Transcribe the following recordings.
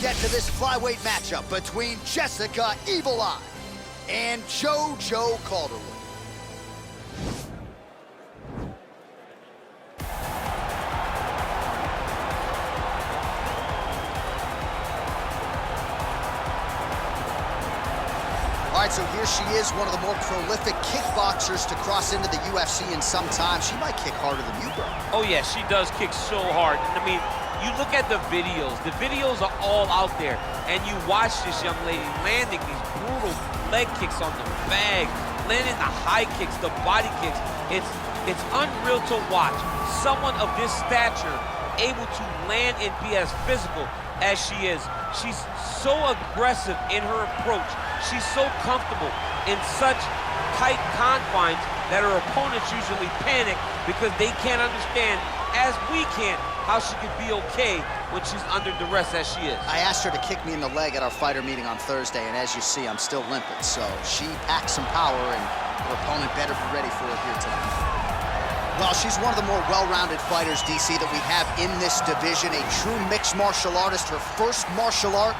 get to this flyweight matchup between Jessica Evil Eye and Joanne Calderwood. All right, so here she is, one of the more prolific kickboxers to cross into the UFC in some time. She might kick harder than you, bro. Oh, yeah, she does kick so hard. I mean, you look at the videos. The videos are all out there. And you watch this young lady landing these brutal leg kicks on the bag, landing the high kicks, the body kicks. It's unreal to watch someone of this stature able to land and be as physical as she is. She's so aggressive in her approach. She's so comfortable in such tight confines that her opponents usually panic because they can't understand, as we can't, how she could be okay when she's under duress as she is. I asked her to kick me in the leg at our fighter meeting on Thursday, and as you see, I'm still limping. So she packs some power, and her opponent better be ready for it here tonight. Well, she's one of the more well-rounded fighters, DC, that we have in this division. A true mixed martial artist. Her first martial art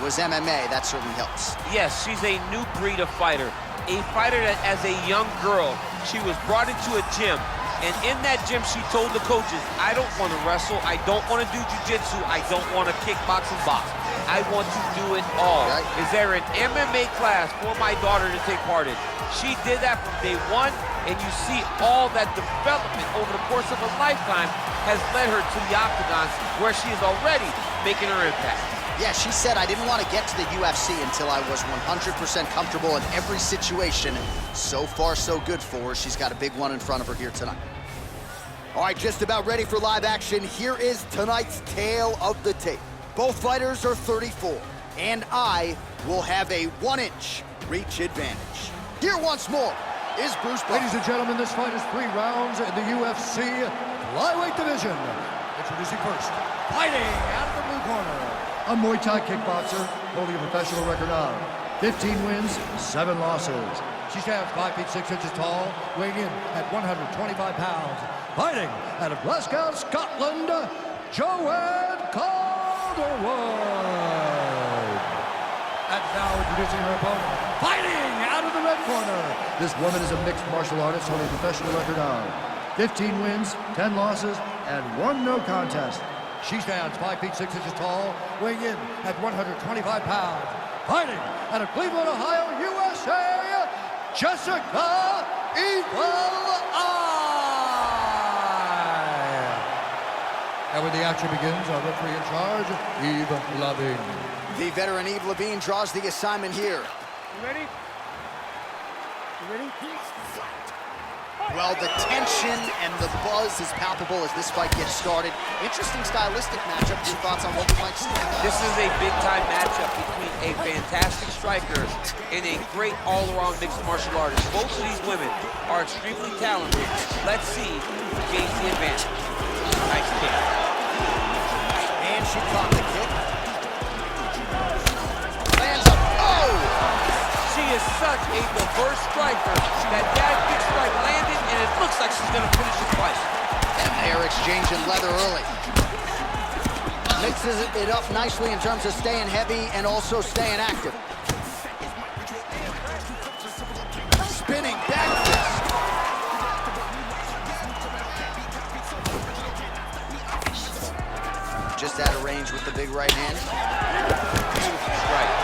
was MMA. That certainly helps. Yes, she's a new breed of fighter. A fighter that, as a young girl, she was brought into a gym. And in that gym, she told the coaches, I don't want to wrestle. I don't want to do jiu-jitsu. I don't want to kickbox and box. I want to do it all. Right. Is there an MMA class for my daughter to take part in? She did that from day one, and you see all that development over the course of a lifetime has led her to the octagon, where she is already making her impact. Yeah, she said, I didn't want to get to the UFC until I was 100% comfortable in every situation. So far, so good for her. She's got a big one in front of her here tonight. All right, just about ready for live action. Here is tonight's tale of the tape. Both fighters are 34, and I will have a 1-inch reach advantage. Here once more is Bruce Buffer. Ladies and gentlemen, this fight is 3 rounds in the UFC flyweight division. Introducing first, fighting out of the blue corner, a Muay Thai kickboxer holding a professional record of 15 wins, 7 losses. She stands 5 feet 6 inches tall, weighing in at 125 pounds. Fighting out of Glasgow, Scotland, Joanne Calderwood. And now introducing her opponent, fighting out of the red corner. This woman is a mixed martial artist holding a professional record of 15 wins, 10 losses, and 1 no contest. She stands 5 feet 6 inches tall, weighing in at 125 pounds. Fighting out of Cleveland, Ohio, USA, Jessica Evil Eye. And when the action begins, our referee in charge, Eve Levine. The veteran Eve Levine draws the assignment here. You ready? You ready? Well, the tension and the buzz is palpable as this fight gets started. Interesting stylistic matchup. Your thoughts on what we might see? This is a big-time matchup between a fantastic striker and a great all-around mixed martial artist. Both of these women are extremely talented. Let's see who gains the advantage. Nice kick. And she caught the kick. Lands up. Oh! She is such a diverse striker that kick strike landed, and it looks like she's going to finish the fight. And they're exchanging leather early. Mixes it up nicely in terms of staying heavy and also staying active. Spinning back fist. Just out of range with the big right hand. Beautiful strike.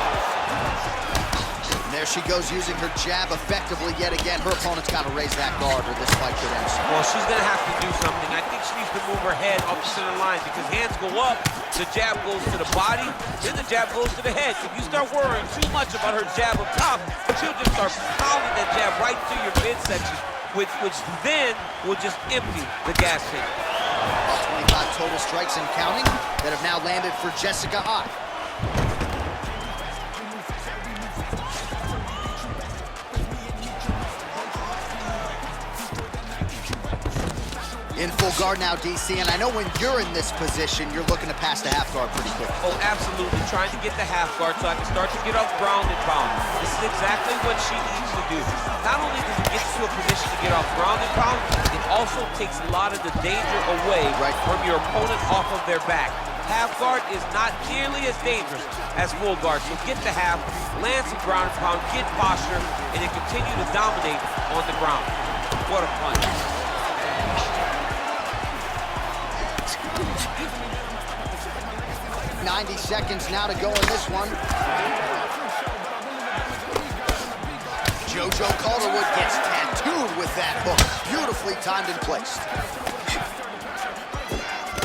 And there she goes, using her jab effectively yet again. Her opponent's got to raise that guard or this fight could end soon. Well, she's going to have to do something. I think she needs to move her head up the center line because hands go up, the jab goes to the body, then the jab goes to the head. If you start worrying too much about her jab up top, she'll just start pounding that jab right through your midsection, which then will just empty the gas tank. About 25 total strikes and counting that have now landed for Jessica Eye. In full guard now, DC, and I know when you're in this position, you're looking to pass the half guard pretty quick. Oh, absolutely. Trying to get the half guard so I can start to get off ground and pound. This is exactly what she needs to do. Not only does it get you to a position to get off ground and pound, it also takes a lot of the danger away from your opponent off of their back. Half guard is not nearly as dangerous as full guard. So get the half, land some ground and pound, get posture, and then continue to dominate on the ground. What a punch. 90 seconds now to go in this one. JoJo Calderwood gets tattooed with that hook. Beautifully timed and placed.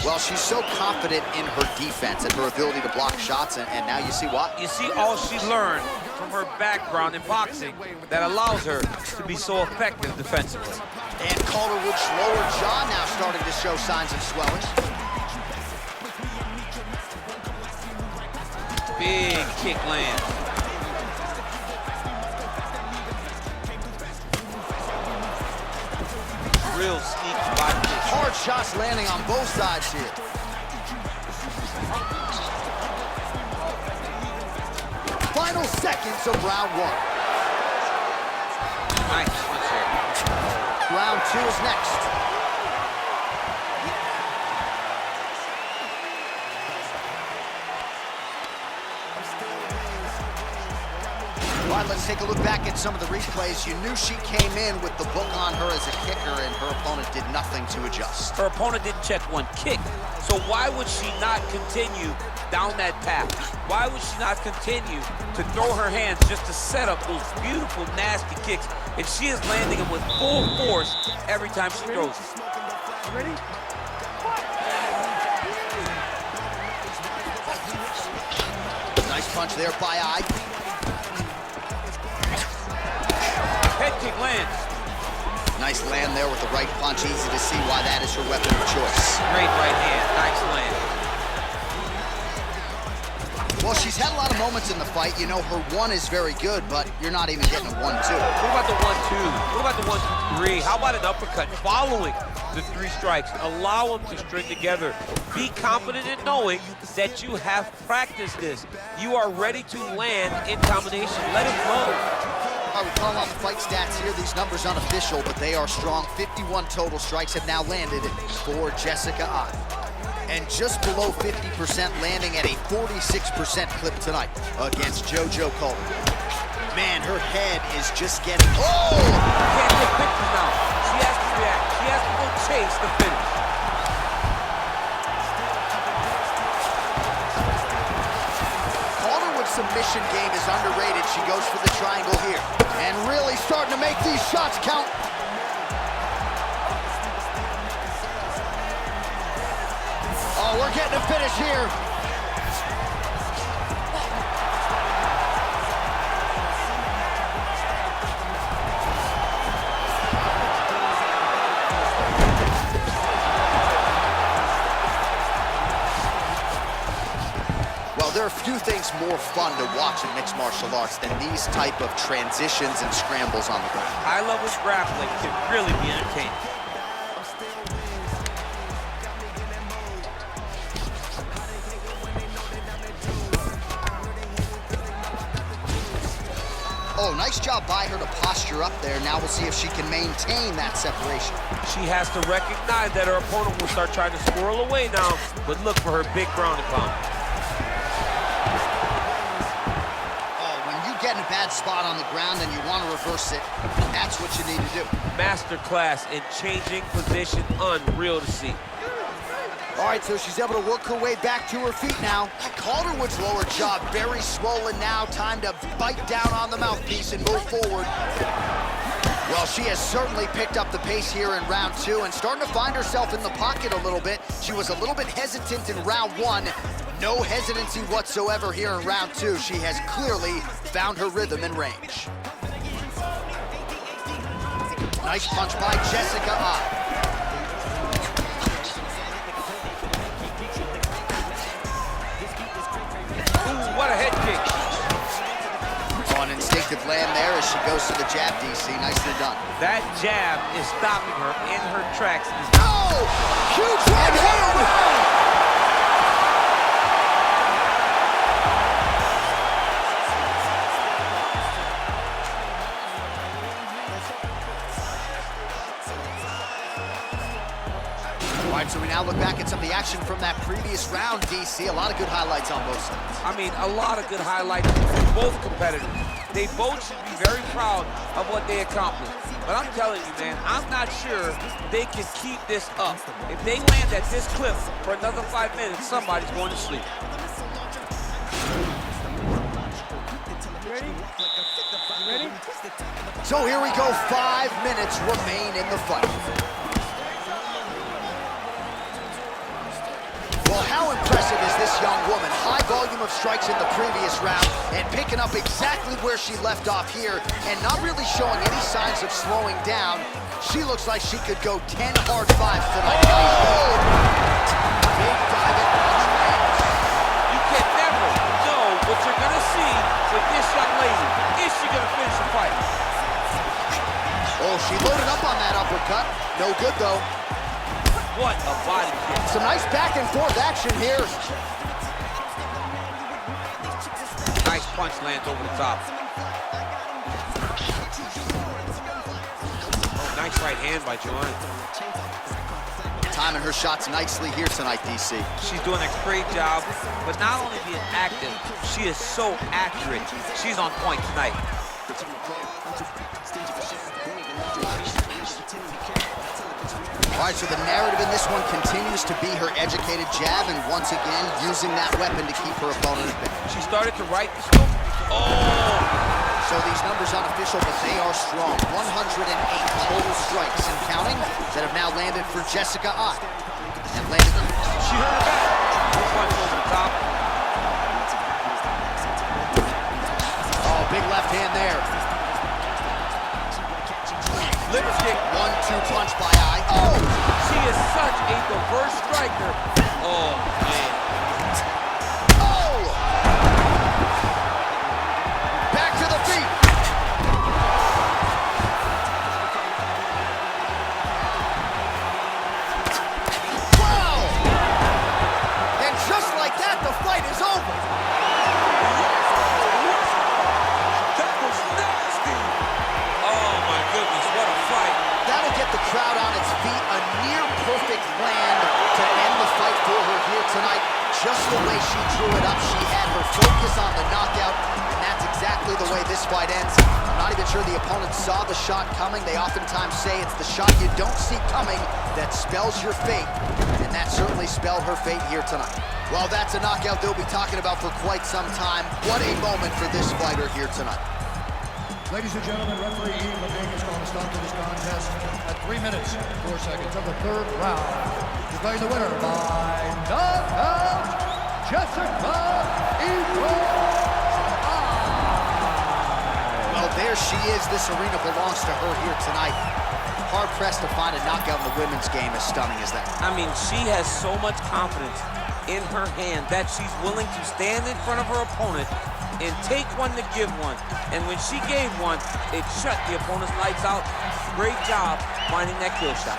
Well, she's so confident in her defense and her ability to block shots, and now you see why. You see all she learned from her background in boxing that allows her to be so effective defensively. And Calderwood's lower jaw now starting to show signs of swelling. Big kick lands. Real sneaky body kick. Hard shots landing on both sides here. Final seconds of round one. Nice switch here. Round two is next. All right, let's take a look back at some of the replays. You knew she came in with the book on her as a kicker, and her opponent did nothing to adjust. Her opponent didn't check one kick, so why would she not continue down that path? Why would she not continue to throw her hands just to set up those beautiful, nasty kicks? And she is landing them with full force every time she throws. Ready? Nice punch there by Ike. Head kick lands. Nice land there with the right punch. Easy to see why that is her weapon of choice. Great right hand. Nice land. Well, she's had a lot of moments in the fight. You know, her one is very good, but you're not even getting a 1-2. What about the 1-2? What about the 1-2-3? How about an uppercut following the 3 strikes? Allow them to string together. Be confident in knowing that you have practiced this. You are ready to land in combination. Let it flow. I would call on the fight stats here. These numbers unofficial, but they are strong. 51 total strikes have now landed for Jessica Eye. And just below 50% landing at a 46% clip tonight against JoJo Calderwood. Man, her head is just getting... Oh! Can't take pictures now. She has to react. She has to go chase the finish. Calderwood's submission game is underrated. She goes for the triangle here. And really starting to make these shots count. Oh, we're getting a finish here. Well, there are few things more fun to watch in mixed martial arts than these type of transitions and scrambles on the ground. High-level grappling can really be entertaining. Oh, nice job by her to posture up there. Now we'll see if she can maintain that separation. She has to recognize that her opponent will start trying to squirrel away now, but look for her big ground and pound. Oh, when you get in a bad spot on the ground and you want to reverse it, that's what you need to do. Masterclass in changing position, unreal to see. All right, so she's able to work her way back to her feet now. Calderwood's lower jaw very swollen now. Time to bite down on the mouthpiece and move forward. Well, she has certainly picked up the pace here in round two and starting to find herself in the pocket a little bit. She was a little bit hesitant in round one. No hesitancy whatsoever here in round two. She has clearly found her rhythm and range. Nice punch by Jessica Eye. What a head kick. Oh, an instinctive land there as she goes to the jab, DC. Nicely done. That jab is stopping her in her tracks. Oh! Huge right hand! All All right, so we now look back at some of the action from that previous round, DC. A lot of good highlights on both sides. I mean, a lot of good highlights from both competitors. They both should be very proud of what they accomplished. But I'm telling you, man, I'm not sure they can keep this up. If they land at this clip for another 5 minutes, somebody's going to sleep. Ready? You ready? So here we go, 5 minutes remain in the fight. Well, how impressive is this young woman? High volume of strikes in the previous round and picking up exactly where she left off here and not really showing any signs of slowing down. She looks like she could go 10 hard fives tonight. Oh! Big diving punch lands. You can never know what you're going to see with this young lady. Is she going to finish the fight? Oh, she loaded up on that uppercut. No good, though. What a body kick. Some nice back and forth action here. Nice punch lands over the top. Oh, nice right hand by Joanne. Timing her shots nicely here tonight, DC. She's doing a great job, but not only being active, she is so accurate. She's on point tonight. All right, so the narrative in this one continues to be her educated jab, and once again, using that weapon to keep her opponent at bay. She started to right the scope. Oh! So these numbers unofficial, but they are strong. 108 total strikes and counting that have now landed for Jessica Ott. And landed. She heard her back. Punch over the top. Oh, big left hand there. Liver kick. 1-2 punch by Eye. Oh! She is such a diverse striker. Oh, man. Oh! Back to the feet. Wow! And just like that, the fight is over. That was nasty. Oh, my goodness, what a fight. That'll get the crowd on its feet. A near-perfect land to end the fight for her here tonight. Just the way she drew it up, she had her focus on the knockout, and that's exactly the way this fight ends. I'm not even sure the opponent saw the shot coming. They oftentimes say it's the shot you don't see coming that spells your fate, and that certainly spelled her fate here tonight. Well, that's a knockout they'll be talking about for quite some time. What a moment for this fighter here tonight. Ladies and gentlemen, referee Ian Levine is going to stop this contest at 3 minutes, 4 seconds of the third round. Declaring the winner by knockout, Jessica Well, there she is. This arena belongs to her here tonight. Hard-pressed to find a knockout in the women's game as stunning as that. I mean, she has so much confidence in her hand that she's willing to stand in front of her opponent and take one to give one. And when she gave one, it shut the opponent's lights out. Great job finding that kill shot.